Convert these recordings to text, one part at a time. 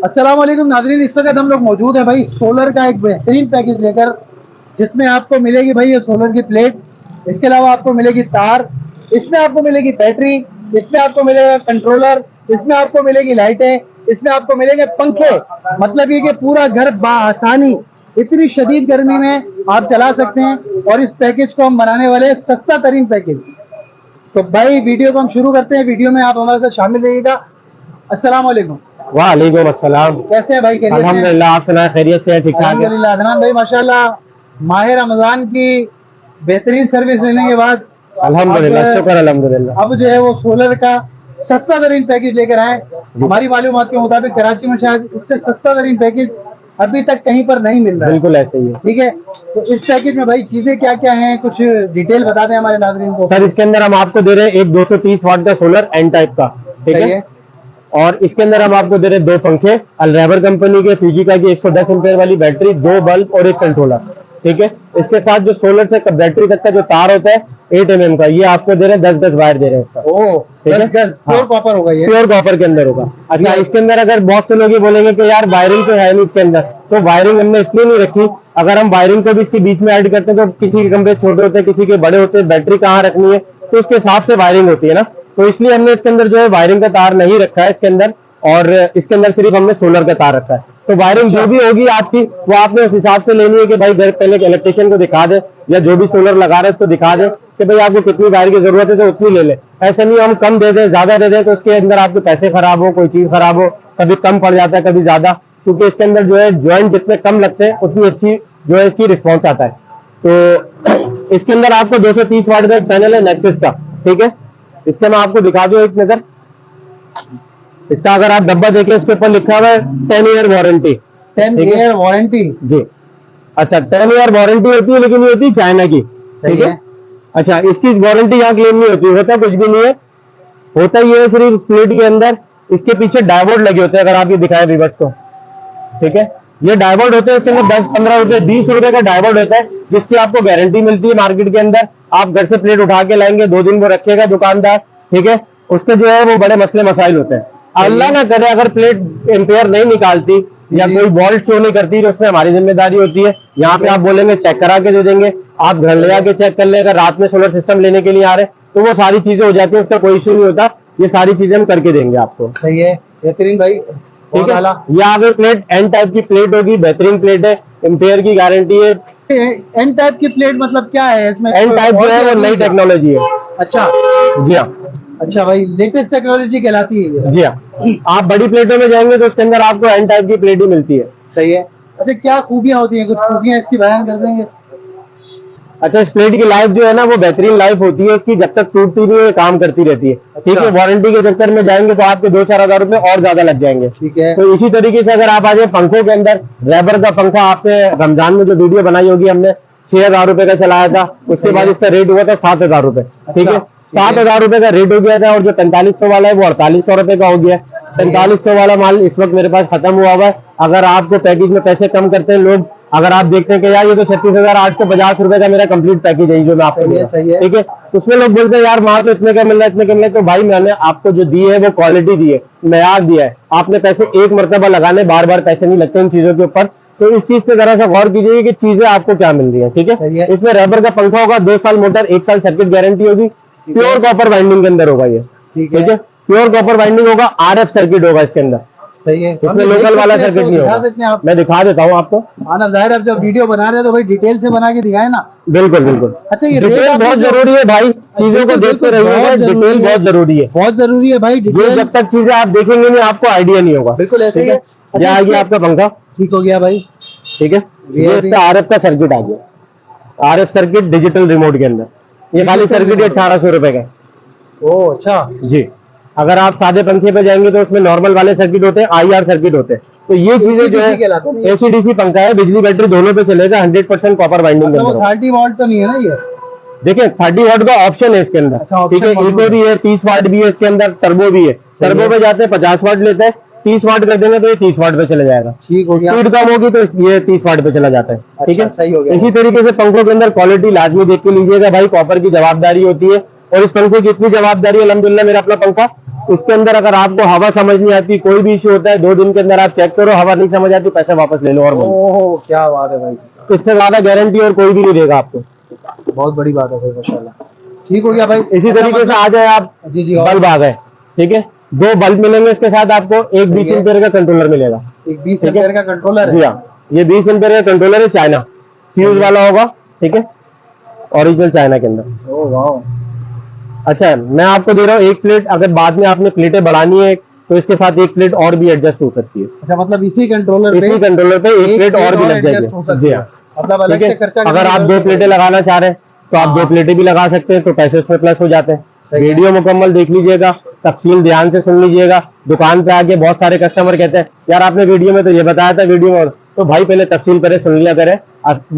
अस्सलाम वालेकुम नाज़रीन, इस वक्त हम लोग मौजूद है भाई सोलर का एक बेहतरीन पैकेज लेकर, जिसमें आपको मिलेगी भाई ये सोलर की प्लेट। इसके अलावा आपको मिलेगी तार, इसमें आपको मिलेगी बैटरी, इसमें आपको मिलेगा कंट्रोलर, इसमें आपको मिलेगी लाइटें, इसमें आपको मिलेंगे पंखे। मतलब ये कि पूरा घर बाआसानी इतनी शदीद गर्मी में आप चला सकते हैं। और इस पैकेज को हम बनाने वाले हैं सस्ता तरीन पैकेज। तो भाई वीडियो को हम शुरू करते हैं। वीडियो में आप हमारे साथ शामिल रहिएगा। अस्सलाम वालेकुम। वालेकुम अस्सलाम। कैसे हैं भाई? अल्हम्दुलिल्लाह, आप सुनाए खैरियत से? ठीक ठाक है अल्हम्दुलिल्लाह। अदनान भाई माशाल्लाह माह रमजान की बेहतरीन सर्विस लेने के बाद अल्हम्दुलिल्लाह, शुक्र अल्हम्दुलिल्लाह। अब जो है वो सोलर का सस्ता तरीन पैकेज लेकर आए। हमारी मालूमात के मुताबिक कराची में शायद इससे सस्ता तरीन पैकेज अभी तक कहीं पर नहीं मिल रहा है। बिल्कुल ऐसे ही है। ठीक है, तो इस पैकेज में भाई चीजें क्या क्या हैं, कुछ डिटेल बता दें हमारे नाज़रीन को। सर, इसके अंदर हम आपको दे रहे हैं एक 230 वाट का सोलर एन टाइप का, ठीक है। और इसके अंदर हम आपको दे रहे हैं 2 पंखे अलरैबर कंपनी के, फिजिका की 110 एम्पेयर वाली बैटरी, 2 बल्ब और 1 कंट्रोलर, ठीक है। इसके साथ जो सोलर से बैटरी तक का जो तार होता है 8 mm का, ये आपको दे रहे हैं 10 वायर दे रहे हैं इसका। ओह, 10 गज प्योर कॉपर होगा ये? प्योर कॉपर के अंदर होगा। अच्छा, इसके अंदर अगर बहुत से लोग ये बोलेंगे कि यार वायरिंग तो है नहीं इसके अंदर, तो वायरिंग हमने इसलिए नहीं रखी। अगर हम वायरिंग को भी इसके बीच में ऐड करते हैं तो किसी के कमरे छोटे होते हैं, किसी के बड़े होते हैं, बैटरी कहाँ रखनी है तो उसके हिसाब से वायरिंग होती है ना। तो इसलिए हमने इसके अंदर जो है वायरिंग का तार नहीं रखा है इसके अंदर, और इसके अंदर सिर्फ हमने सोलर का तार रखा है। तो वायरिंग जो भी होगी आपकी, वो आपने उस हिसाब से लेनी है कि भाई घर पहले इलेक्ट्रिशियन को दिखा दे, या जो भी सोलर लगा रहे हैं उसको दिखा दे कि भाई आपको कितनी वायर की जरूरत है तो उतनी ले ले। ऐसा नहीं हम कम दे दें, ज्यादा दे दें तो उसके अंदर आपके पैसे खराब हो, कोई चीज खराब हो, कभी कम पड़ जाता है कभी ज्यादा, क्योंकि इसके अंदर जो है ज्वाइंट जितने कम लगते हैं उतनी अच्छी जो है इसकी रिस्पॉन्स आता है। तो इसके अंदर आपको 230 वाट का पैनल है नेक्सस का, ठीक है। इसके मैं आपको दिखा दूं एक नजर। इसका अगर आप डब्बा देखें, इसके ऊपर लिखा हुआ है 10 ईयर वारंटी। 10 year warranty? जी। अच्छा, 10 ईयर वारंटी होती है, लेकिन ये होती है चाइना की, ठीक है। अच्छा, इसकी वारंटी यहाँ क्लेम नहीं होती, होता कुछ भी नहीं है। होता ये है सिर्फ स्प्लिट के अंदर इसके पीछे डायोड लगे होते हैं, अगर आप ये दिखाएं व्यूअर्स को, ठीक है। ये डायोड होते हैं, इसके अंदर 10-15 रुपए 20 रुपए का डायोड होता है, जिसकी आपको गारंटी मिलती है मार्केट के अंदर। आप घर से प्लेट उठा के लाएंगे, 2 दिन वो रखेगा दुकानदार, ठीक है। उसके जो है वो बड़े मसले मसाइल होते हैं। अल्लाह ना करे अगर प्लेट एम्पेयर नहीं निकालती या कोई वोल्ट शो नहीं करती तो उसमें हमारी जिम्मेदारी होती है। यहाँ पे आप बोलेंगे चेक करा के दे देंगे, आप घर ले आके चेक कर ले। अगर रात में सोलर सिस्टम लेने के लिए आ रहे तो वो सारी चीजें हो जाती है, उसका कोई इश्यू नहीं होता। ये सारी चीजें हम करके देंगे आपको। सही है, बेहतरीन भाई, ठीक है। या अगर प्लेट एन टाइप की प्लेट होगी, बेहतरीन प्लेट है, एम्पेयर की गारंटी है। एन टाइप की प्लेट मतलब क्या है इसमें? एन टाइप जो है वो नई टेक्नोलॉजी है। अच्छा जी हाँ। अच्छा भाई, लेटेस्ट टेक्नोलॉजी कहलाती है? जी हाँ। आप बड़ी प्लेटों में जाएंगे तो उसके अंदर आपको एन टाइप की प्लेट ही मिलती है। सही है। अच्छा, क्या खूबियां होती हैं, कुछ खूबियां इसकी बयान कर देंगे? अच्छा, इस प्लेट की लाइफ जो है ना वो बेहतरीन लाइफ होती है इसकी, जब तक टूटती नहीं है काम करती रहती है। ठीक है। वारंटी के चक्कर में जाएंगे तो आपके 2-4 हजार रुपए और ज्यादा लग जाएंगे। ठीक है। तो इसी तरीके से अगर आप आ जाए पंखों के अंदर, रैबर का पंखा आपने रमजान में जो वीडियो बनाई होगी हमने 6,000 रुपए का चलाया था, उसके बाद इसका रेट हुआ था 7,000 रुपए, ठीक है। 7,000 रुपए का रेट हो गया था, और जो 4500 वाला है वो 4800 रुपए का हो गया। 4500 वाला माल इस वक्त मेरे पास खत्म हुआ हुआ है। अगर आपको पैकेज में पैसे कम करते हैं लोग, अगर आप देखते हैं कि यार ये तो 36,850 रुपए का मेरा कंप्लीट पैकेज है जो मैं आपको दे रहा हूं, ठीक है। उसमें लोग बोलते हैं यार माल तो इतने का मिल रहा है, इतने का मिल रहा है। तो भाई मैंने आपको जो दी है वो क्वालिटी दी है, मयार दिया है। आपने पैसे एक मरतबा लगाने, बार बार पैसे नहीं लगते उन चीजों के ऊपर। तो इस चीज पे जरा सा गौर कीजिए कि चीजें आपको क्या मिल रही है, ठीक है। इसमें रबर का पंखा होगा, 2 साल मोटर, 1 साल सर्किट गारंटी होगी। प्योर कॉपर वाइंडिंग के अंदर होगा ये, ठीक है। प्योर कॉपर वाइंडिंग होगा, RF सर्किट होगा इसके अंदर। सही है। इसमें लोकल वाला सर्किट नहीं होगा। मैं दिखा देता हूँ आपको। आना जाहिर है, जब वीडियो बना रहे हैं तो भाई डिटेल से बना के दिखाए ना। बिल्कुल बिल्कुल। अच्छा, ये डिटेल बहुत जरूरी है भाई, चीजों को देखते रहिए, डिटेल बहुत जरूरी है, बहुत जरूरी है भाई डिटेल। जब तक चीजें आप देखेंगे नहीं आपको आइडिया नहीं होगा। बिल्कुल ऐसे ही है। ये आ गया आपका पंखा, ठीक हो गया भाई, ठीक है। ये इसका RF का सर्किट आ गया, RF सर्किट डिजिटल रिमोट के अंदर। ये खाली सर्किट 1800 रुपए का। ओह अच्छा जी। अगर आप सादे पंखे पे जाएंगे तो उसमें नॉर्मल वाले सर्किट होते हैं, IR सर्किट होते हैं। तो ये चीजें जो है AC/DC पंखा है, बिजली बैटरी दोनों पे चलेगा, 100% कॉपर वाइंडिंग। 30 वॉट तो नहीं है ना ये? देखिए 30 वाट का ऑप्शन है इसके अंदर, ठीक है। इको भी है, 30 वाट भी है इसके अंदर, टर्बो भी है। टर्बो पे जाते हैं 50 वाट लेते हैं, 30 वाट कर देंगे तो ये 30 वाट पे चले जाएगा। ठीक हो गया। स्पीड कम होगी तो ये 30 वाट पे चला जाता है, ठीक है। सही हो गया। इसी तरीके से पंखों के अंदर क्वालिटी लाजमी देख के लीजिएगा भाई, कॉपर की जवाबदारी होती है। और इस पंखे की इतनी जवाबदारी है अल्हम्दुलिल्लाह मेरा अपना पंखा, इसके अंदर अगर आपको हवा समझ नहीं आती, कोई भी इश्यू होता है 2 दिन के अंदर आप चेक करो, हवा नहीं समझ आती, पैसे वापस ले लो और बोलो। ओह क्या बात है भाई, इससे ज्यादा गारंटी और कोई भी नहीं देगा आपको। बहुत बड़ी बात है भाई, माशाल्लाह। ठीक हो गया भाई। इसी तरीके से आ जाए आप, जी जी, बल्ब आ गए, ठीक है, 2 बल्ब मिलेंगे इसके साथ आपको, एक 20 एम्पीयर का कंट्रोलर मिलेगा। एक 20 एम्पीयर का कंट्रोलर जी है। हाँ, ये 20 एम्पीयर का कंट्रोलर है, चाइना फ्यूज वाला होगा, ठीक है, ओरिजिनल चाइना के अंदर। ओह वाह, अच्छा, मैं आपको दे रहा हूँ एक प्लेट, अगर बाद में आपने प्लेटें बढ़ानी है तो इसके साथ एक प्लेट और भी एडजस्ट हो सकती है। अच्छा, मतलब इसी कंट्रोलर पे एक प्लेट और भी लग जाएगी। जी हाँ, मतलब अलग से खर्चा अगर आप 2 प्लेटें लगाना चाह रहे हैं तो आप 2 प्लेटें भी लगा सकते हैं, तो पैसे उसमें प्लस हो जाते हैं। वीडियो मुकम्मल देख लीजिएगा, तफसील ध्यान से सुन लीजिएगा। दुकान पे आके बहुत सारे कस्टमर कहते हैं यार आपने वीडियो में तो ये बताया था, वीडियो में, तो भाई पहले तफसील पहले सुन लिया करें,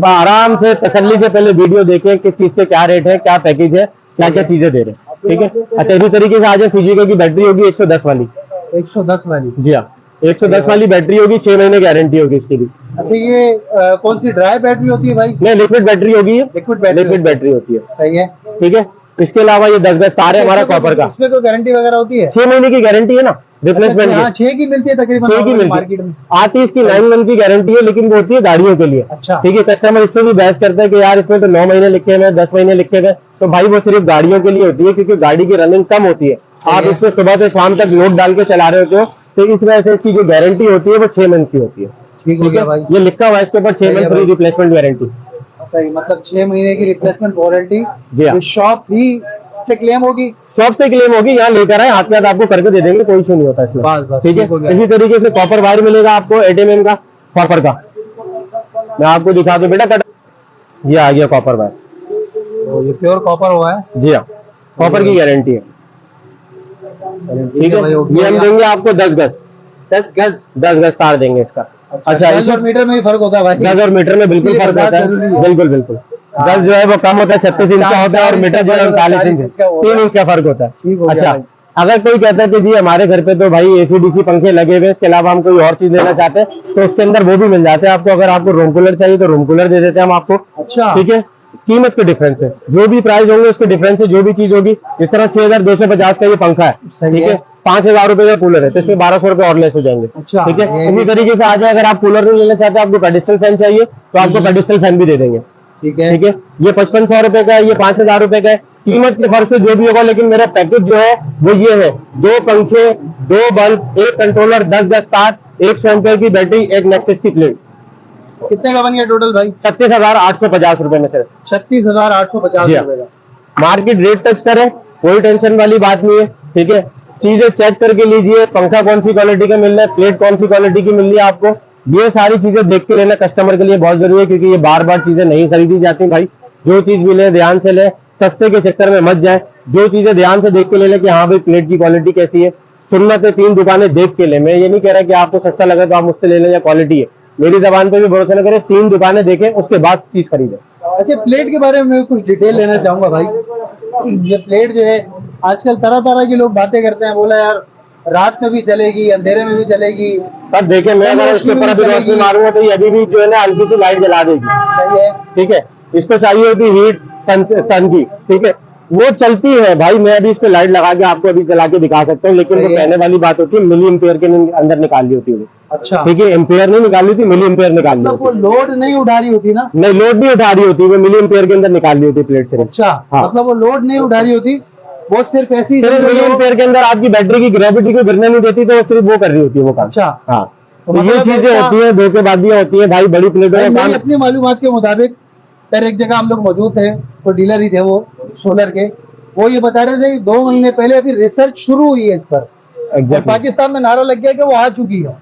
आराम से तसल्ली से पहले वीडियो देखें, किस चीज के क्या रेट है, क्या पैकेज है, क्या क्या चीजें दे रहे हैं, ठीक है। अच्छा, इसी तरीके से आज फिजिको की बैटरी होगी 110 वाली। 110 वाली? जी हाँ, 110 वाली बैटरी होगी, 6 महीने गारंटी होगी इसकी भी। अच्छा, ये कौन सी ड्राई बैटरी होती है भाई? नहीं, लिक्विड बैटरी होगी, लिक्विड बैटरी होती है। सही है, ठीक है। इसके अलावा ये 10 गज तार है हमारा कॉपर का। इसमें कोई गारंटी वगैरह होती है? 6 महीने की गारंटी है ना, रिप्लेसमेंट की। 6 की मिलती है तकरीबन, 6 की मिलती मार्केट में आती है। इसकी 9 मंथ की गारंटी है, लेकिन वो होती है गाड़ियों के लिए। अच्छा, ठीक है। कस्टमर इसमें भी बहस करते हैं कि यार इसमें तो 9 महीने लिखे हुए, 10 महीने लिखे गए, तो भाई वो सिर्फ गाड़ियों के लिए होती है, क्योंकि गाड़ी की रनिंग कम होती है। आप इसमें सुबह से शाम तक लोड डाल के चला रहे होते हो, तो इस वजह से इसकी जो गारंटी होती है वो 6 मंथ की होती है। ठीक हो गया भाई। ये लिखा हुआ है इसके ऊपर 6 मंथ फ्री रिप्लेसमेंट गारंटी। सही, मतलब 6 महीने की रिप्लेसमेंट वारंटी। जी हाँ। शॉप भी से क्लेम होगी? शॉप से क्लेम होगी, यहाँ लेकर आए, हाथ के हाथ आपको करके दे देंगे, कोई इशू नहीं होता इसमें। बस ठीक है। इसी तरीके से कॉपर वायर मिलेगा आपको 8 mm का, कॉपर का। मैं आपको दिखा दूं बेटा, कट ये आ गया कॉपर वायर, ये प्योर कॉपर हुआ है। जी हाँ, कॉपर की गारंटी है। ठीक है। ये हम देंगे आपको 10 गज 10 गज तार देंगे इसका। अच्छा, गज और मीटर में ही फर्क होता है भाई? गज और मीटर में बिल्कुल फर्क होता है, बिल्कुल बिल्कुल। गज जो है वो कम होता है, 36 इंच का होता है, और मीटर जो है 39 इंच, 3 इंच का फर्क होता है। अच्छा, अगर कोई कहता है कि जी हमारे घर पे तो भाई एसी-डीसी पंखे लगे हुए, इसके अलावा हम कोई और चीज लेना चाहते हैं, तो उसके अंदर वो भी मिल जाते हैं आपको। अगर आपको रूम कूलर चाहिए तो रूम कूलर दे देते हैं हम आपको। अच्छा, ठीक है। कीमत के डिफरेंस है, जो भी प्राइस होंगे उसके डिफरेंस है, जो भी चीज होगी। जिस तरह 6250 का ये पंखा है, ठीक है, 5000 रुपए का कूलर है, तो इसमें 1200 रुपए और लेस हो जाएंगे। अच्छा, ठीक है। इसी तरीके से आ जाए, अगर आप कूलर नहीं लेना चाहते, आपको पेडिस्टल फैन चाहिए, तो आपको पेडिस्टल फैन भी दे देंगे। ठीक है। ठीक है। ये 5500 रुपए का है, ये 5000 रुपए का है। कीमत के फर्क से जो भी होगा, लेकिन मेरा पैकेज जो है वो ये है: 2 पंखे, 2 बल्ब, 1 कंट्रोलर, 10 गज तार, 100 एम्पीयर की बैटरी, 1 नेक्सस की प्लेट। कितने का बन गया टोटल भाई? 36,850 रुपए में सर। 36,850 रुपए का। मार्केट रेट टच करें, कोई टेंशन वाली बात नहीं है। ठीक है। चीजें चेक करके लीजिए, पंखा कौन सी क्वालिटी का मिल रहा है, प्लेट कौन सी क्वालिटी की मिल रही है आपको, ये सारी चीजें देख के लेना कस्टमर के लिए बहुत जरूरी है, क्योंकि ये बार बार चीजें नहीं खरीदी जाती भाई। जो चीज मिले ध्यान से ले, सस्ते के चक्कर में मत जाए। जो चीजें ध्यान से देख के ले कि हाँ भाई प्लेट की क्वालिटी कैसी है। सुन्नत है, 3 दुकानें देख के ले। मैं ये नहीं कह रहा कि आपको सस्ता लगे तो आप मुझसे ले लें या क्वालिटी है, मेरी जबान पे भी भरोसा न करें। 3 दुकानें देखें, उसके बाद चीज खरीदें। अच्छा, प्लेट के बारे में कुछ डिटेल लेना चाहूंगा भाई। ये प्लेट जो है आजकल तरह तरह के लोग बातें करते हैं, बोला यार रात में भी चलेगी, अंधेरे में भी चलेगी। तब देखे, मैं अगर इसके ऊपर अभी रोशनी मारूंगा तो ये अभी भी जो है ना हल्की सी लाइट जला देगी। सही है। ठीक है। इसको चाहिए होती हीट सन की, ठीक है, वो चलती है भाई। मैं अभी इस पे लाइट लगा के आपको अभी चला के दिखा सकता हूँ, लेकिन वो कहने वाली बात होती है, मिली एम्पेयर के अंदर निकाल ली होती है। अच्छा, ठीक है। एम्पेयर नहीं निकाल ली थी, मिली एम्पेयर निकाल ली। मतलब वो लोड नहीं उठा रही होती ना? नहीं, लोड नहीं उठा रही होती, वो मिली एम्पेयर के अंदर निकाल ली होती प्लेट से। अच्छा, मतलब वो लोड नहीं उठा रही होती, वो सिर्फ ऐसी मिली एम्पेयर के अंदर आपकी बैटरी की ग्रेविटी को गिरने नहीं देती, तो वो सिर्फ वो कर रही होती है वो काम। अच्छा, हाँ, तो ये चीजें होती है, धोखेबाजियां होती है भाई बड़ी प्लेटों में। अपनी मालूमात के मुताबिक फिर एक जगह हम लोग मौजूद थे, तो डीलर ही थे वो सोलर के, वो ये बता रहे थे कि 2 महीने पहले अभी रिसर्च शुरू हुई है इस पर। Exactly. पाकिस्तान में नारा लग गया कि वो आ चुकी है।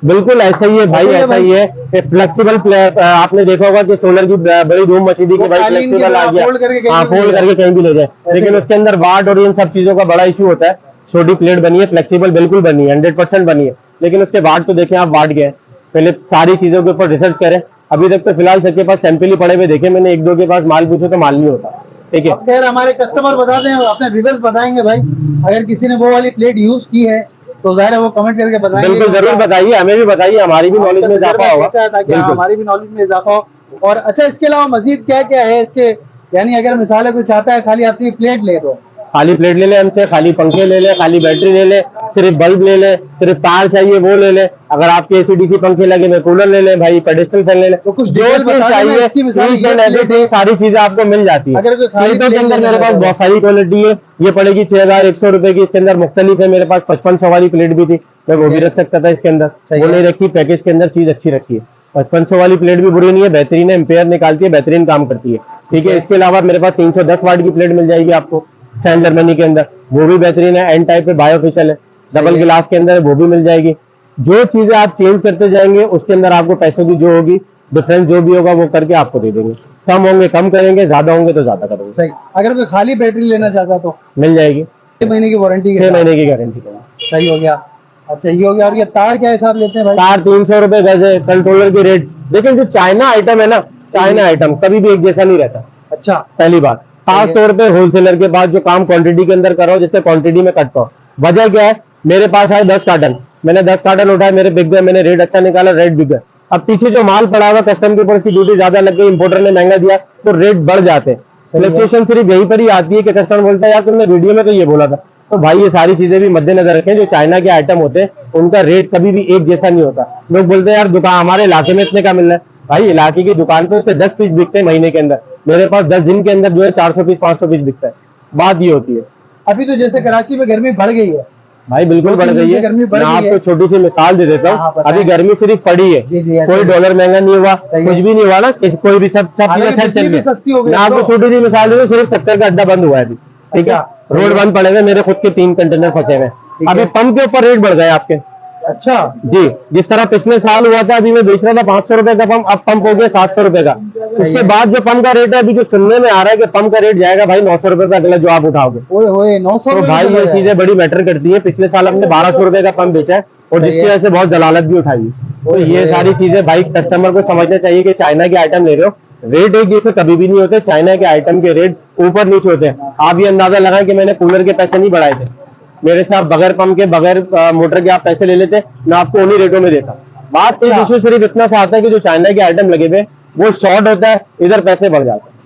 बिल्कुल ऐसा ही है भाई, ऐसा ही है। फ्लेक्सिबल, आपने देखा होगा कि सोलर की बड़ी धूम मची थी कि भाई फ्लेक्सिबल आ गया, हाँ, फोल्ड करके कहीं भी ले जाए, लेकिन उसके अंदर वाट और इन सब चीजों का बड़ा इशू होता है। छोटी प्लेट बनी है, फ्लेक्सिबल बिल्कुल बनी है, 100% बनी है, लेकिन उसके वाट तो देखें आप, वाट गए। पहले सारी चीजों के ऊपर रिसर्च करें। अभी तक तो फिलहाल सबके पास सैंपल ही पड़े हुए देखे मैंने, 1-2 के पास माल पूछो तो माल नहीं होता। ठीक है। खैर हमारे कस्टमर बताते हैं, अपने व्यूअर्स बताएंगे भाई, अगर किसी ने वो वाली प्लेट यूज की है तो जाहिर है वो कमेंट करके बताएंगे। बिल्कुल जरूर बताइए, हमें भी बताइए, हमारी भी नॉलेज में इजाफा होगा, हमारी भी नॉलेज में इजाफा हो। और अच्छा, इसके अलावा मजीद क्या क्या है इसके, यानी अगर मिसाल है कोई चाहता है खाली आप सिर्फ प्लेट ले दो, खाली प्लेट ले ले हमसे, खाली पंखे ले ले, खाली बैटरी ले ले, सिर्फ बल्ब ले ले, सिर्फ तार चाहिए वो ले ले, अगर आपके एसी-डीसी पंखे लगे मैं कूलर ले ले भाई, पेडेस्टल फैन ले ले, तो कुछ जो डिटेल चीज बता देना, इसकी मिसाल चाहिए ये प्लेट है। सारी चीजें आपको मिल जाती है। अगर कोई खाली प्लेटों के प्लेट अंदर लेना मेरे पास चाहता है, बहुत सारी क्वालिटी है। ये पड़ेगी 6100 रुपए की, इसके अंदर मुख्तलिफ है, मेरे पास 5500 वाली प्लेट भी थी, मैं वो भी रख सकता था इसके अंदर, सही वो है। नहीं रखी, पैकेज के अंदर चीज अच्छी रखी है। 5500 वाली प्लेट भी बुरी नहीं है, बेहतरीन है, एम्पेयर निकालती है, बेहतरीन काम करती है। ठीक है, इसके अलावा मेरे पास 310 वाट की प्लेट मिल जाएगी आपको सैन जर्मनी के अंदर, वो भी बेहतरीन है, एन टाइप पे बायोफिशियल है, डबल गिलास के अंदर वो भी मिल जाएगी। जो चीजें आप चेंज करते जाएंगे उसके अंदर आपको पैसों की जो होगी डिफरेंस जो भी होगा वो करके आपको दे देंगे, कम होंगे कम करेंगे, ज्यादा होंगे तो ज्यादा करेंगे। सही। अगर कोई खाली बैटरी लेना चाहता है तो मिल जाएगी, 6 महीने की वारंटी के 6 साथ। महीने की गारंटी के साथ। सही हो गया। अच्छा ये हो गया। और ये तार क्या हिसाब लेते हैं भाई? तार 300 रुपए गज है, कंट्रोलर की रेट। लेकिन जो चाइना आइटम है ना, चाइना आइटम कभी भी एक जैसा नहीं रहता। अच्छा पहली बात, 700 रुपए होलसेलर के पास जो काम क्वांटिटी के अंदर करो, जिससे क्वांटिटी में कट पाओ। वजह क्या है, मेरे पास है 10 कार्टन, मैंने 10 कार्टन उठाए, मेरे बिक गए, मैंने रेट अच्छा निकाला, रेट बिक गया। अब पीछे जो माल पड़ा हुआ कस्टम के ऊपर उसकी ड्यूटी ज्यादा लग गई, इंपोर्टर ने महंगा दिया तो रेट बढ़ जाते हैं। फ्लक्चुएशन सिर्फ यहीं पर ही आती है कि कस्टमर बोलता है यार तुमने वीडियो में तो ये बोला था। तो भाई ये सारी चीजें भी मद्देनजर रखें, जो चाइना के आइटम होते हैं उनका रेट कभी भी एक जैसा नहीं होता। लोग बोलते हैं यार दुकान हमारे इलाके में इतने का मिल रहा है, भाई इलाके की दुकान पे उससे 10 पीस बिकते हैं महीने के अंदर, मेरे पास 10 दिन के अंदर जो है 400 पीस 500 पीस बिकता है। बात ये होती है अभी तो जैसे कराची में गर्मी बढ़ गई है। भाई, बिल्कुल 2-3 बढ़ दिन गई से है। गर्मी बढ़ मैं गई है। आपको छोटी सी मिसाल दे देता हाँ, हूँ, बताएं। अभी गर्मी सिर्फ पड़ी है, जी, जी, ऐसे कोई ही। डॉलर महंगा नहीं हुआ, सही कुछ है। भी नहीं हुआ ना, कोई भी सब हालांकि चीजें सेट बिजली चल भी सस्ती हो गई। गई मैं अब आपको तो। छोटी सी मिसाल दे दूं, सिर्फ 70 का अड्डा बंद हुआ है अभी। ठीक है, अच्छा, सही रोड है। बंद पड़े हुए, मेरे खुद के 3 कंटेनर फंसे हुए हैं। ठीक अभी है। पंप के ऊपर रेट बढ़ गए आपके। अच्छा जी, जिस तरह पिछले साल हुआ था, अभी मैं बेच रहा था 500 रुपए का पंप, अब पंप हो गया 700 रुपए का। सही उसके है। बाद जो पंप का रेट है, अभी जो सुनने में आ रहा है कि पंप का रेट जाएगा भाई 900 रुपए का अगला जो आप उठाओगे। ओए होए 900 तो रुपए भाई में ये चला चीजें बड़ी मैटर करती है। पिछले साल हमने 1200 रुपए का पंप बेचा है और सही जिसकी है। वजह से बहुत जलालत भी उठाई है। तो ओए ये होए। सारी चीजें भाई कस्टमर को समझना चाहिए कि चाइना के आइटम ले रहे हो, रेट एक जैसे कभी भी नहीं होते। चाइना के आइटम के रेट ऊपर नीचे होते हैं। आप ये अंदाजा लगाएं कि मैंने कूलर के पैसे नहीं बढ़ाए थे, मेरे से आप बगैर पंप के बगैर मोटर के आप पैसे ले लेते, मैं आपको उन्हीं रेटों में देता। बात एक इशू सिर्फ इतना सा आता है कि जो चाइना के आइटम लगे हुए वो शॉर्ट होता है, इधर पैसे बढ़ जाते हैं।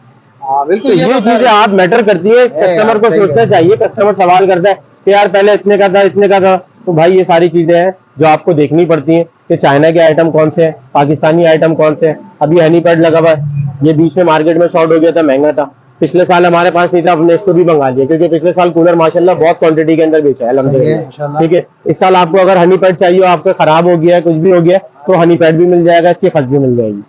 हाँ तो बिल्कुल ये तो चीजें आप मैटर करती है, कस्टमर को सही है। सोचना चाहिए। कस्टमर सवाल करता है कि यार पहले इतने का था इतने का था, तो भाई ये सारी चीजें हैं जो आपको देखनी पड़ती हैं कि चाइना के आइटम कौन से हैं, पाकिस्तानी आइटम कौन से हैं। अभी हनी पैड लगा हुआ है, ये बीच में मार्केट में शॉर्ट हो गया था, महंगा था। पिछले साल हमारे पास नहीं था, हमने इसको भी मंगा लिया क्योंकि पिछले साल कूलर माशाल्लाह बहुत क्वांटिटी के अंदर बेचा है सही है, अल्हम्दुलिल्लाह। माशाल्लाह। ठीक है, इस साल आपको अगर हनी पैड चाहिए हो, आपका खराब हो गया है, कुछ भी हो गया है, तो हनी पैड भी मिल जाएगा, इसकी खर्च भी मिल जाएगी।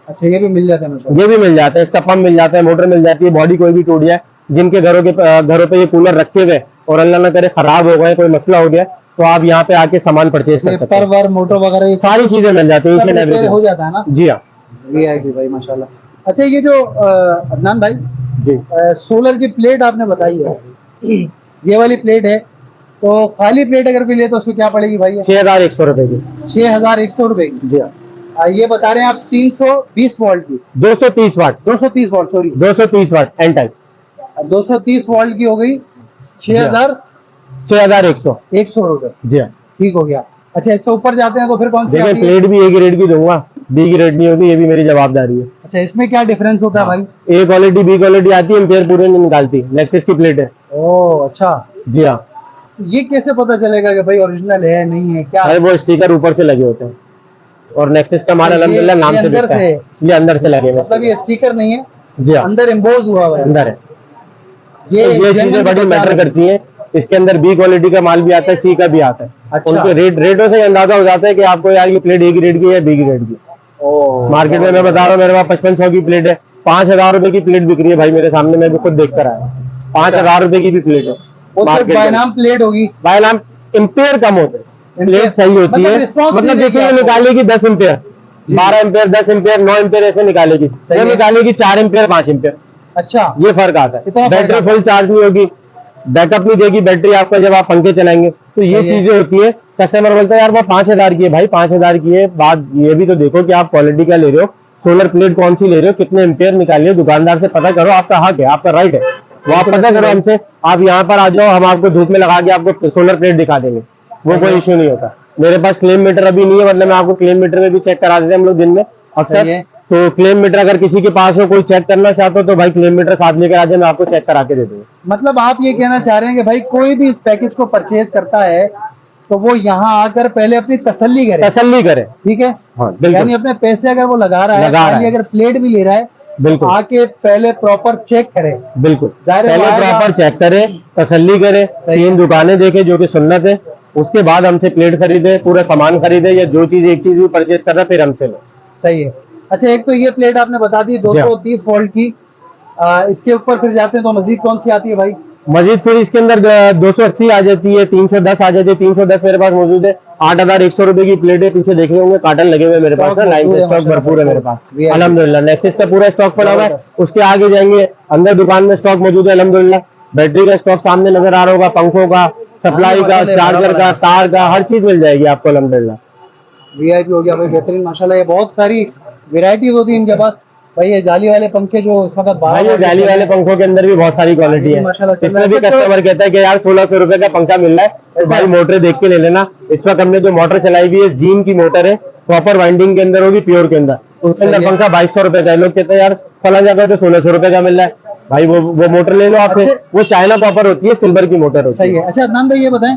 अच्छा ये भी मिल जाता है माशाल्लाह। ये भी मिल जाता है, इसका पंप मिल जाता है, मोटर मिल जाती है, बॉडी कोई भी टूट जाए, जिनके घरों पे ये कूलर रखे हुए और अल्लाह ना करे खराब हो गए, कोई मसला हो गया, तो आप यहाँ पे आके सामान परचेज कर सकते पर हैं। वर मोटर वगैरह ये सारी चीजें मिल जाती है, सब each and रिपेयर everything। हो जाता है ना। जी हाँ, वीआईपी भाई माशाल्लाह। अच्छा ये जो अदनान भाई जी सोलर की प्लेट आपने बताई है, ये वाली प्लेट है, तो खाली प्लेट अगर कोई ले तो उसको क्या पड़ेगी भाई? 6100 रुपए की। 6100 रुपए की। जी हाँ, ये बता रहे हैं आप 320 वोल्ट की, 230 वाट, 230 volt sorry, 230 what an type, 230 volt की हो गई 6100 6100। रुपए। जी हाँ, ठीक हो गया। अच्छा इससे ऊपर जाते हैं तो फिर कौन सी देखिए आती है? प्लेट भी एक ही रेट की दूंगा, बी की रेट नहीं होगी, ये भी मेरी जवाबदारी है। अच्छा इसमें क्या डिफरेंस होता है भाई? ए क्वालिटी बी क्वालिटी आती है, एम्पेयर पूरे नहीं निकालती, नेक्सस की प्लेट है। ओह अच्छा, जी हाँ, ये कैसे पता चलेगा कि भाई ओरिजिनल है नहीं है क्या? अरे वो स्टिकर ऊपर से लगे होते हैं और नेक्सस का माल ये- अल्हम्दुलिल्लाह नाम ये से अंदर बिकता है। से? ये अंदर से लगे हुए हैं। मतलब ये स्टिकर नहीं है, जी हाँ, अंदर एम्बोज हुआ हुआ है। अंदर है। तो ये ये genuine चीजें बड़ी पहचान मैटर है। करती हैं। इसके अंदर बी क्वालिटी का माल भी आता है, सी का भी आता है। अच्छा। उनके रेटों से अंदाजा हो जाता है कि आपको यार ये प्लेट ए की रेट की है, बी की रेट की। ओह, मार्केट में मैं बता रहा हूँ मेरे पास 5500 की प्लेट है, 5000 रुपए की प्लेट बिक रही है भाई मेरे सामने, मैं भी खुद देख कर आया। 5000 रुपए की भी प्लेट है वो सिर्फ मार्केट में। बायनाम प्लेट होगी। भाई नाम एम्पेयर कम होते हैं, प्लेट सही होती मतलब है। response मतलब नहीं देखिए देगी ये आपको। निकालेगी 10 एम्पेयर, 12 एम्पेयर, 10 एम्पेयर, 9 एम्पेयर ऐसे निकालेगी। सही वो है। निकालेगी 4 एम्पेयर, 5 एम्पेयर, अच्छा ये फर्क आता है। इतना फर्क बैटरी आता फुल चार्ज नहीं होगी, बैकअप नहीं देगी बैटरी आपका जब आप पंखे चलाएंगे, तो ये सही है। चीजें होती है। कस्टमर बोलता है यार वो 5000 की है, भाई 5000 की है, बात ये भी तो देखो कि आप क्वालिटी का ले रहे हो, सोलर प्लेट कौन सी ले रहे हो, कितने एम्पेयर निकालिए, दुकानदार से पता करो, आपका हक है, आपका राइट है, वो आप पता करो हमसे। आप यहाँ पर आ जाओ, हम आपको धूप में लगा के आपको सोलर प्लेट दिखा देंगे, वो कोई इश्यू नहीं होता। मेरे पास क्लेम मीटर अभी नहीं है, मतलब मैं आपको क्लेम मीटर में भी चेक करा देते हैं हम लोग दिन में सही अक्सर। है। तो क्लेम मीटर अगर किसी के पास हो, कोई चेक करना चाहता हो तो भाई क्लेम मीटर साथ लेकर आ जाए, मैं आपको चेक करा के दे दूंगा। मतलब आप ये कहना चाह रहे हैं कि भाई कोई भी इस पैकेज को परचेज करता है तो वो यहाँ आकर पहले अपनी तसल्ली करे, तसल्ली करे। ठीक है। हाँ बिल्कुल, यानी अपने पैसे अगर वो लगा रहा है, खाली अगर प्लेट भी ले रहा है, बिल्कुल आके पहले प्रॉपर चेक करे, बिल्कुल जाहिर है पहले वो आएगा। प्रॉपर चेक करे, तसल्ली करे, सही है। 3 दुकानें देखे जो कि सुन्नत है, उसके बाद हमसे प्लेट खरीदे, पूरा सामान खरीदे, या जो चीज एक चीज भी परचेज कर रहा है फिर हमसे लो। सही है। अच्छा, एक तो ये प्लेट आपने बता दी 230 वोल्ट की, इसके ऊपर फिर जाते हैं तो मजीद कौन सी आती है भाई? मजीद फिर इसके अंदर 280 आ जाती है, 310 आ जाती है। 310 मेरे पास मौजूद है। 8100 रुपए की प्लेट है, पीछे देख रहे होंगे कार्टन लगे हुए मेरे पास, लाइन से स्टॉक भरपूर है मेरे पास अल्हम्दुलिल्लाह। नेक्सस का पूरा स्टॉक पड़ा हुआ है। उसके आगे जाएंगे, अंदर दुकान में स्टॉक मौजूद है अल्हम्दुलिल्लाह। बैटरी का स्टॉक सामने नजर आ रहा होगा, पंखों का, सप्लाई का, चार्जर का, तार का, हर चीज मिल जाएगी आपको अल्हम्दुलिल्लाह। वीआईपी हो गया भाई, बेहतरीन माशाल्लाह। ये बहुत सारी वेराइटीज होती है इनके पास भाई। ये जाली वाले पंखे जो इस वक्त भाई ये जाली वाले पंखों के अंदर भी बहुत सारी क्वालिटी है। इसमें भी कस्टमर कहता है कि यार 1600 रुपए का पंखा मिल रहा है, तो भाई मोटर देख के ले लेना। इस वक्त हमने जो मोटर चलाई हुई है जीन की मोटर है, प्रॉपर वाइंडिंग के अंदर होगी, प्योर के अंदर। उसके अंदर पंखा 2200 रुपए का है। लोग कहते हैं यार फला जगह तो 1600 रुपए का मिल रहा है, भाई वो मोटर ले लो आप। वो चाइना कॉपर होती है, सिल्वर की मोटर होती है। सही है। अच्छा अदनान भाई ये बताएं,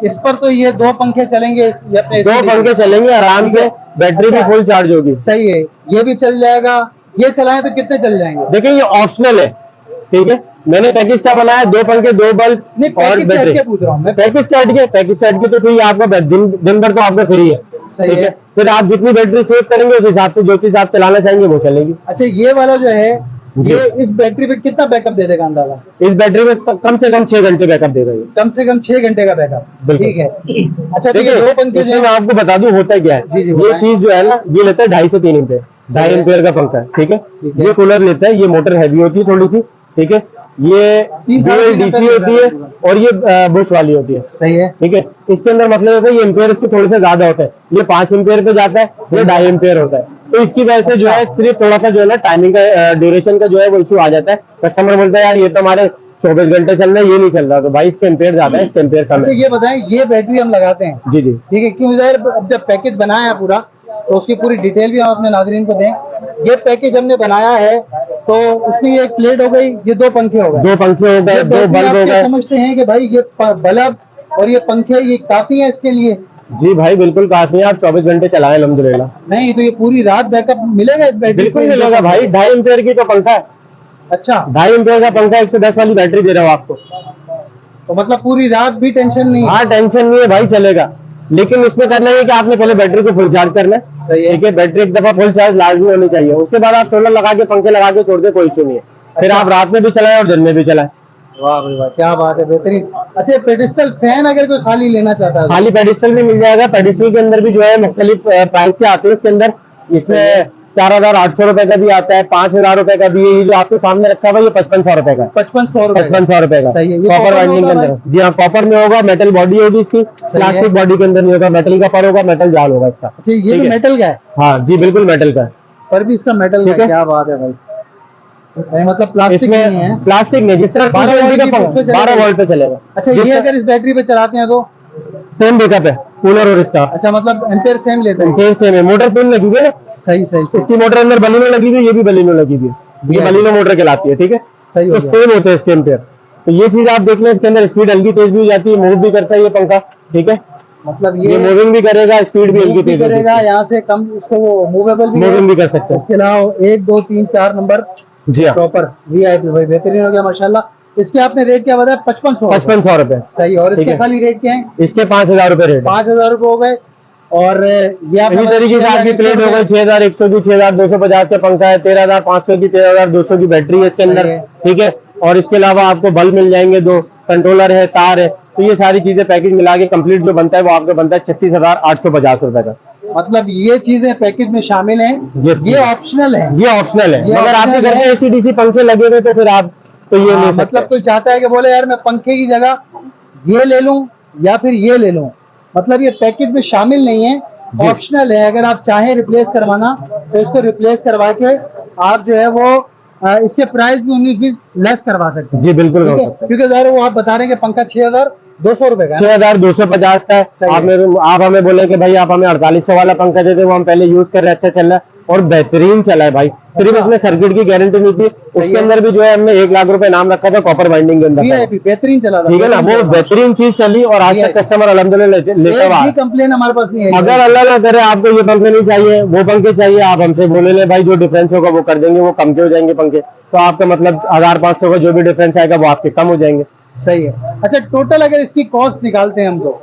इस पर तो ये 2 पंखे चलेंगे, 2 पंखे चलेंगे आराम से, बैटरी भी फुल चार्ज होगी। सही है, ये भी चल जाएगा। ये चलाएं तो कितने चल जाएंगे? देखिए ये ऑप्शनल है, ठीक है। मैंने पैकेज का बनाया, 2 पंखे 2 बल्ब और बैटरी। पूछ रहा हूँ मैं, पैकेज सेट के तो फिर आपका दिन भर तो आपका फ्री है। सही है। फिर आप जितनी बैटरी सेव करेंगे उस हिसाब से जो चीज आप चलाना चाहेंगे वो चलेगी। अच्छा, ये वाला जो है ये इस बैटरी पे कितना बैकअप दे देगा अंदाजा? इस बैटरी में कम से कम 6 घंटे बैकअप देगा ये। कम से कम 6 घंटे का बैकअप, ठीक है। अच्छा देखिए 2 पंखे जो मैं आपको बता दूं होता क्या है। ये चीज जो है ना, ये लेता है 2.5 से 3 एम्पेयर, 2.5 एम्पेयर का पंखा है, ठीक है। ये कूलर लेता है, ये मोटर हैवी होती है थोड़ी सी, ठीक है। ये डीसी होती है और ये बुश वाली होती है, सही है, ठीक है। इसके अंदर मतलब होता है ये एम्पेयर इसके थोड़े से ज्यादा होते हैं, ये 5 एम्पेयर पे जाता है, ये 2.5 एम्पेयर होता है। तो इसकी वजह से जो है सिर्फ थोड़ा सा जो है ना टाइमिंग का ड्यूरेशन का जो है वो इशू आ जाता है। कस्टमर बोलता है यार ये तो हमारे 24 घंटे चल रहा है, ये नहीं चल रहा, तो भाई इसके एम्पेयर ज्यादा है, इसके एम्पेयर कम है। ये बताएं, ये बैटरी हम लगाते हैं, जी जी, ठीक है, क्यों जाहिर जब पैकेज बनाया है पूरा तो उसकी पूरी डिटेल भी हम अपने नाज़रीन को दें। ये पैकेज हमने बनाया है तो उसमें ये एक प्लेट हो गई, ये 2 पंखे हो गए, 2 पंखे हो गए, 2 बल्ब हो गए। समझते हैं कि भाई ये बल्ब और ये पंखे ये काफी है इसके लिए? जी भाई बिल्कुल काफी है, आप 24 घंटे चलाएं अल्हम्दुलिल्लाह। नहीं तो ये पूरी रात बैकअप मिलेगा इस बैटरी? बिल्कुल मिलेगा भाई, 2.5 एम्पेयर की तो पंखा है। अच्छा, 2.5 एम्पेयर का पंखा 110 वाली बैटरी दे रहा हूँ आपको, तो मतलब पूरी रात भी टेंशन नहीं? हाँ टेंशन नहीं है भाई, चलेगा। लेकिन इसमें करना है कि आपने पहले बैटरी को फुल चार्ज करना है, ठीक है। बैटरी एक दफा फुल चार्ज लाजमी होनी चाहिए, उसके बाद आप सोलर लगा के पंखे लगा के छोड़ दे, कोई इशू नहीं है। फिर आप रात में भी चलाएं और दिन में भी चलाएं। वाह भाई वाह, क्या बात है, बेहतरीन। अच्छा पेडिस्टल फैन अगर कोई खाली लेना चाहता है? खाली पेडिस्टल भी मिल जाएगा। पेडिस्टल के अंदर भी जो है मुख्तलिफ प्राइस के आते हैं इसके अंदर। इसमें 4800 रुपए का भी आता है, 5000 रुपए का भी है। ये जो आपके सामने रखा हुआ है ये 5500 रुपए का, 5500 रुपए का। सही है। कॉपर वाइंडिंग के अंदर, जी हाँ कॉपर में होगा, मेटल बॉडी होगी इसकी, प्लास्टिक बॉडी के अंदर नहीं होगा, मेटल का पर होगा, मेटल जाल होगा इसका। अच्छा ये भी मेटल का है? हाँ जी बिल्कुल मेटल का है, पर भी इसका मेटल का, क्या बात है भाई। मतलब प्लास्टिक नहीं है? प्लास्टिक नहीं, जिस तरह 12 वोल्ट पे चलेगा। अच्छा ये अगर इस बैटरी पे चलाते हैं तो सेम बैकअप है कूलर और इसका? अच्छा मतलब एम्पेयर सेम लेता है? एम्पेयर सेम है, मोटर सेम लगी हुई है ना? सही सही सही। इसकी मोटर अंदर बलिनो लगी हुई है, ये भी बलिनो लगी हुई है, ये बलिनो मोटर कहलाती है, ठीक है। सही तो सेम होते हैं इसके एम्पेयर। तो ये चीज आप देख लें, इसके अंदर स्पीड हल्की तेज भी हो जाती है, मूव भी करता है ये पंखा, ठीक है। मतलब ये मूविंग भी करेगा, स्पीड भी हल्की तेज करेगा, यहाँ से कम उसको वो मूवेबल भी कर सकते हैं। इसके अलावा 1 2 3 4 नंबर जी हाँ प्रॉपर वीआईपी भाई, बेहतरीन हो गया माशाल्लाह। इसके आपने रेट क्या बताया? 5500 रुपए। सही। और इसके खाली रेट क्या है? इसके 5000 रुपए रेट, 5000 रुपए हो गए। और ये इसी तरीके से आपकी प्लेट हो गई 6100 की, 6250 का पंखा है, 13500 की, 13200 की बैटरी है इसके अंदर, ठीक है। और इसके अलावा आपको बल्ब मिल जाएंगे, 2 कंट्रोलर है, तार है। तो ये सारी चीजें पैकेज मिला के कंप्लीट जो बनता है वो आपका बनता है 36850 रुपए का। मतलब ये चीजें पैकेज में शामिल हैं, ये ऑप्शनल है? ये ऑप्शनल है। अगर आपके घर में एसी डीसी पंखे लगे हुए तो फिर आप तो ये ले सकते। मतलब कोई चाहता है कि बोले यार मैं पंखे की जगह ये ले लूं या फिर ये ले लूं, मतलब ये पैकेज में शामिल नहीं है, ऑप्शनल है। अगर आप चाहें रिप्लेस करवाना तो इसको रिप्लेस करवा के आप जो है वो इसके प्राइस भी 19-20 लेस करवा सकते हैं। जी बिल्कुल, क्योंकि ज़ाहिर वो आप बता रहे हैं कि पंखा 6200 रुपए का, 6250 का है। आप हमें बोले कि भाई आप हमें 4800 वाला पंखा दे दे, वो हम पहले यूज कर रहे हैं, अच्छा चल रहा है, और बेहतरीन चला है भाई। सिर्फ इसमें सर्किट की गारंटी नहीं थी, उसके अंदर भी जो है हमने 1 लाख रुपए नाम रखा था कॉपर बाइंडिंग के अंदर। VIP बेहतरीन चला था, ठीक है ना, वो बेहतरीन चीज चली और आज तक कस्टमर अल्हम्दुलिल्लाह लेता हुआ। कंप्लेन हमारे पास नहीं है। अगर अल्लाह ना करे आपको ये पंखे नहीं चाहिए, वो पंखे चाहिए, आप हमसे बोले ले भाई, जो डिफरेंस होगा वो कर देंगे, वो कम के हो जाएंगे पंखे, तो आपका मतलब 1500 का जो भी डिफरेंस आएगा वो आपके कम हो जाएंगे। सही है। अच्छा, टोटल अगर इसकी कॉस्ट निकालते हैं हम, तो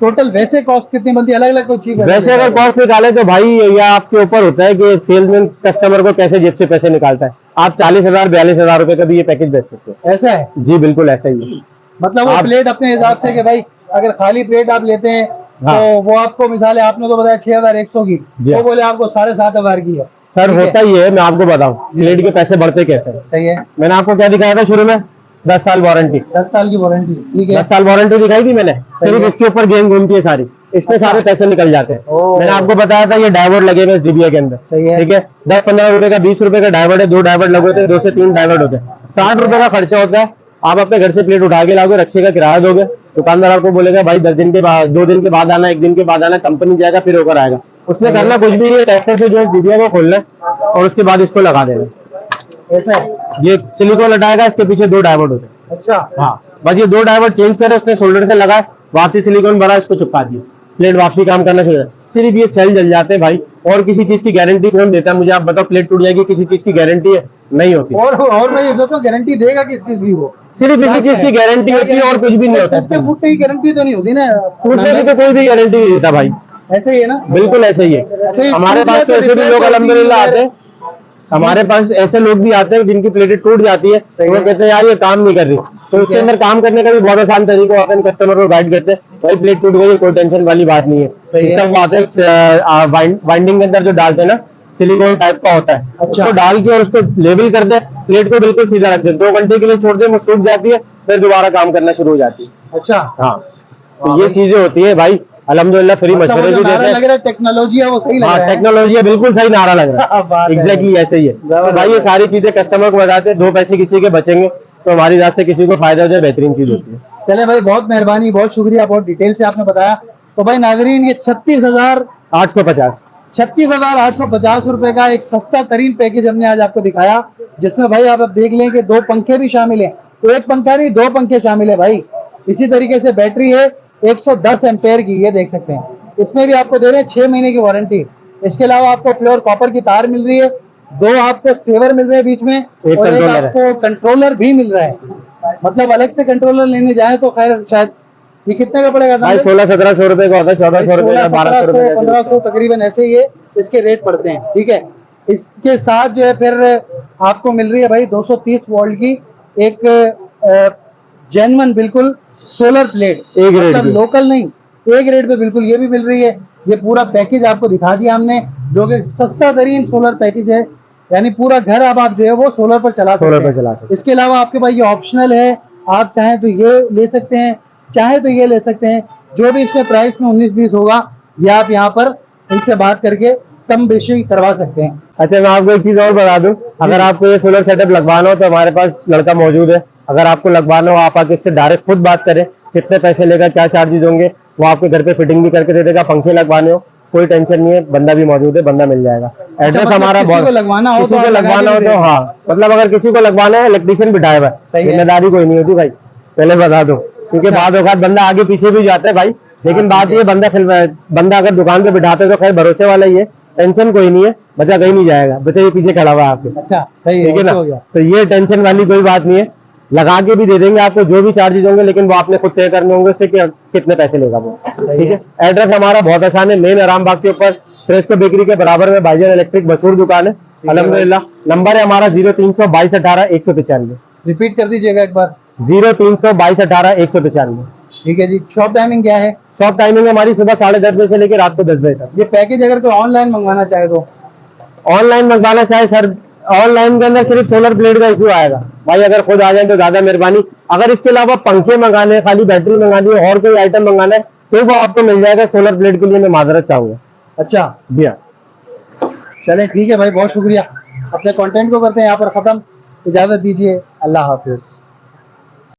टोटल वैसे कॉस्ट कितनी बनती है? अलग अलग कोई चीज वैसे अगर कॉस्ट निकाले तो भाई यह आपके ऊपर होता है कि सेल्समैन कस्टमर को कैसे जेब से पैसे निकालता है। आप 40,000 42,000 रुपए का भी ये पैकेज बेच सकते हो। ऐसा है जी बिल्कुल ऐसा ही है। मतलब वो प्लेट अपने हिसाब से कि भाई अगर खाली प्लेट आप लेते हैं हाँ। तो वो आपको मिसाल है, आपने तो बताया 6,100 की, वो बोले आपको 7,500 की है। सर होता ही है, मैं आपको बताऊं प्लेट के पैसे बढ़ते कैसे हैं। सही है। मैंने आपको क्या दिखाया था शुरू में? 10 साल वारंटी। 10 साल की वारंटी, ठीक है। 10 साल वारंटी दिखाई थी मैंने, सिर्फ इसके ऊपर गेम घूमती है सारी, इसमें सारे पैसे निकल जाते हैं। मैंने आपको बताया था ये डायवर्ट लगे हुए इस डिबिया के अंदर, सही है। ठीक है। 10-15 रुपए का 20 रुपए का डायवर्ट है, 2 डायवर्ट लगे होते हैं, 2 से 3 डायवर्ट होते हैं, 60 रुपए का खर्चा होता है। आप अपने घर से प्लेट उठा के लाओगे, रखिएगा, किराया दोगे, दुकानदार आपको बोलेगा भाई 10 दिन के बाद, 2 दिन के बाद आना, 1 दिन के बाद आना, कंपनी जाएगा फिर होकर आएगा। उसमें करना कुछ भी नहीं है, टेस्टर से जो है डिबिया को खोलना है और उसके बाद इसको लगा देना। ऐसा है। ये सिलिकॉन हटाएगा, इसके पीछे 2 डायवर्ट होते हैं। अच्छा हाँ, बस ये 2 डायवर्ट चेंज करे, उसने शोल्डर से लगाए, वापसी सिलिकॉन भरा, इसको चिपका दिया, प्लेट वापसी काम करना शुरू। सिर्फ ये सेल जल जाते हैं भाई, और किसी चीज की गारंटी कौन देता है मुझे आप बताओ? प्लेट टूट जाएगी, किसी चीज की गारंटी है? नहीं होती। और मैं ये सोचूं गारंटी देगा किस चीज की? वो सिर्फ इसी चीज की गारंटी होती है और कुछ भी नहीं होता। फुट की गारंटी तो नहीं होती ना, टूटने की तो कोई भी गारंटी नहीं देता भाई। ऐसे ही है ना? बिल्कुल ऐसे ही है। हमारे पास तो ऐसे भी लोग अल्हम्दुलिल्लाह आते हैं, हमारे पास ऐसे लोग भी आते हैं जिनकी प्लेटें टूट जाती है, वो कहते हैं यार ये काम नहीं कर रही, तो उसके अंदर काम करने का भी बहुत आसान तरीका होता है, कस्टमर को गाइड करते हैं भाई प्लेट टूट गई, कोई टेंशन वाली बात नहीं है। सिस्टम वो आते हैं बाइंडिंग के अंदर जो डालते हैं ना, सिलिकॉन टाइप का होता है, उसको डाल के और उसको लेवल कर दे, प्लेट को बिल्कुल सीधा रख दे, 2 घंटे के लिए छोड़ दे, वो सूख जाती है, फिर दोबारा काम करना शुरू हो जाती है। अच्छा हाँ, तो ये चीजें होती है भाई। अल्हम्दुलिल्लाह फ्री मशवरे भी देते हैं। लग रहा है टेक्नोलॉजी है वो सही लग रहा है। टेक्नोलॉजी है, बिल्कुल सही नारा लग रहा है। एग्जैक्टली ऐसे ही है। तो भाई ये सारी चीजें कस्टमर को बताते हैं, 2 पैसे किसी के बचेंगे तो हमारी रात से किसी को फायदा हो जाए, बेहतरीन चीज होती है। चले भाई, बहुत मेहरबानी, बहुत शुक्रिया, बहुत डिटेल से आपने बताया। तो भाई नाजरीन, ये 36,850 रुपए का एक सस्ता तरीन पैकेज हमने आज आपको दिखाया, जिसमें भाई आप देख लें कि 2 पंखे भी शामिल हैं, तो 1 पंखा नहीं 2 पंखे शामिल है भाई। इसी तरीके से बैटरी है 110 एम्पेयर की, ये देख सकते हैं। इसमें भी आपको दे रहे हैं 6 महीने की वारंटी। इसके अलावा आपको प्योर कॉपर की तार मिल रही है, 2 आपको सेवर मिल रहे हैं बीच में, और एक आपको कंट्रोलर भी मिल रहा है। मतलब अलग से कंट्रोलर लेने जाए तो खैर शायद ये कितने का पड़ेगा? भाई 1600-1700 रुपए का होता है, 1400 रुपए का, 1200 रुपए, 1500 तकरीबन ऐसे ही इसके रेट पड़ते हैं। ठीक है, इसके साथ जो है फिर आपको मिल रही है भाई 230 वोल्ट की एक जेन्युइन बिल्कुल सोलर प्लेट, मतलब लोकल नहीं, एक रेट पे बिल्कुल ये भी मिल रही है। ये पूरा पैकेज आपको दिखा दिया हमने, जो कि सस्ता तरीन सोलर पैकेज है, यानी पूरा घर अब आप जो है वो सोलर पर चला सकते हैं। इसके अलावा आपके पास ये ऑप्शनल है, आप चाहें तो ये ले सकते हैं, चाहे तो ये ले सकते हैं। जो भी इसमें प्राइस में 19-20 होगा, ये आप यहाँ पर इनसे बात करके कम बेशी करवा सकते हैं। अच्छा, मैं आपको एक चीज और बता दूं, अगर आपको ये सोलर सेटअप लगवाना हो तो हमारे पास लड़का मौजूद है। अगर आपको लगवाना हो, आप आके इससे डायरेक्ट खुद बात करें, कितने पैसे लेगा, क्या चार्जेस होंगे, वो आपके घर पे फिटिंग भी करके दे देगा। पंखे लगवाने हो कोई टेंशन नहीं है, बंदा भी मौजूद है, बंदा मिल जाएगा। एड्रेस हमारा किसी को लगवाना हो तो हाँ, मतलब अगर किसी को लगवाना है, इलेक्ट्रीशियन बिठाया हुआ है, जिम्मेदारी कोई नहीं होती भाई, पहले बता दो, क्योंकि बाद औकात बंदा आगे पीछे भी जाता है भाई, लेकिन बात ये बंदा अगर दुकान पे बिठाते तो खैर भरोसे वाला ही है, टेंशन कोई नहीं है, बच्चा कहीं नहीं जाएगा, बच्चा ये पीछे खड़ा हुआ है आपके। अच्छा सही है, ठीक है ना? तो ये टेंशन वाली कोई बात नहीं है, लगा के भी दे देंगे आपको जो भी चार्जेस होंगे, लेकिन वो आपने खुद तय करने होंगे उससे कि कितने पैसे लेगा वो। ठीक है, एड्रेस हमारा बहुत आसान है, मेन आराम बाग के ऊपर फ्रेस्को बेकरी के बराबर में भाईजान इलेक्ट्रिक मशहूर दुकान है अल्हम्दुलिल्लाह। नंबर है हमारा 032218 रिपीट कर दीजिएगा एक बार। 032218 ठीक है जी। शॉप टाइमिंग क्या है? शॉप टाइमिंग हमारी सुबह 10:30 बजे से लेकर रात को 10 बजे तक। ये पैकेज अगर कोई ऑनलाइन मंगवाना चाहे तो? ऑनलाइन मंगवाना चाहे सर, ऑनलाइन के अंदर सिर्फ सोलर प्लेट का इशू आएगा भाई, अगर खुद आ जाए तो ज्यादा मेहरबानी। अगर इसके अलावा पंखे मंगाने, खाली बैटरी मंगानी है और कोई आइटम मंगाना है तो वो आपको मिल जाएगा। सोलर प्लेट के लिए मैं माजरत चाहूंगा। अच्छा जी हाँ, चले ठीक है भाई, बहुत शुक्रिया। अपने कंटेंट को करते हैं यहाँ पर खत्म, इजाजत दीजिए, अल्लाह हाफिज।